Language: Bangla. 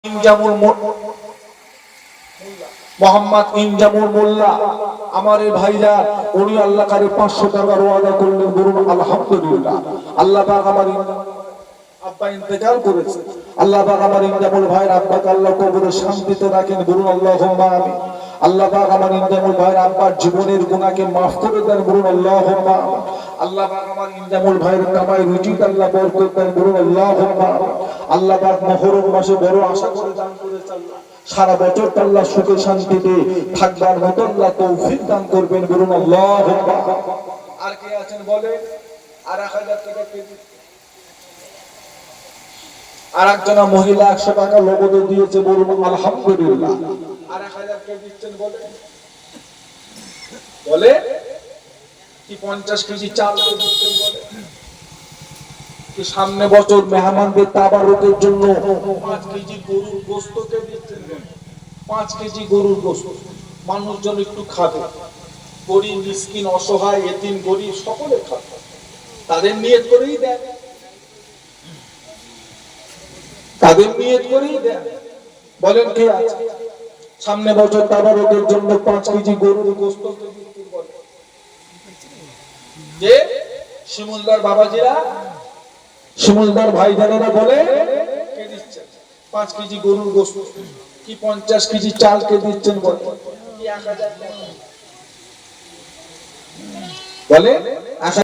ইনজামুল মোহাম্মদ ইনজামুল মোল্লা আমার এই ভাইরা উনি আল্লাহ কারে 500 টাকা ওয়াদা করলেন, বলুন আলহামদুলিল্লাহ। আল্লাহ পাক আমার আব্বা ইন্তেকাল করেছে, আল্লাহ পাক আমার ইনজামুল ভাইয়ের আব্বাকে আল্লাহ কবরে শান্তিতে রাখেন, বলুন আল্লাহুম্মা আমিন। আল্লাহ পাক আমার ইনজামুল ভাইয়ের আব্বার জীবনের গুনাহকে maaf করে দেন, বলুন আল্লাহুম্মা আমিন। আল্লাহ পাক আমার ইনজামুল ভাইয়ের কামাই রুজিতে আল্লাহ বরকত দেন, বলুন আল্লাহুম্মা আমিন। আল্লাহ পাক মুহররম মাসে বড় আশা করে দান করেছে, আল্লাহ সারা বছর আল্লাহ সুখে শান্তিতে থাকবার মতো আল্লাহ তৌফিক দান করবেন, বলুন আল্লাহুম্মা। আর কে আছেন বলেন? আর 1000 টাকা কেজি। আর একজনা মহিলা 100 টাকা নগদে দিয়েছে, বলুন আলহামদুলিল্লাহ। আর 1000 কে দিচ্ছেন বলেন? বলে কি 50 কেজি চাল দিচ্ছেন বলে? কি সামনে বছর মেহমানদের তাবারুকের জন্য 5 কেজি গরুর গোশত কে দিচ্ছেন বলে? 5 কেজি গরুর গোশত মানুষজন একটু খাবে, গরিব মিসকিন অসহায় এতিম গরিব সকলে খাবে, তাদের নিয়ত করেই দেন, তাদের নিয়ত করেই দেন। বলেন কে আছে সামনে বছর তাবারুকের জন্য 5 কেজি গরুর গোশত কে দিচ্ছেন বলে? যে শিমুলদার বাবাজিরা, শিমুলদার ভাইজানেরা বলে কে দিচ্ছেন 5 কেজি গরুর গোশত, কি 50 কেজি চাল কে দিচ্ছেন বলে? কি 1000 টাকা বলে?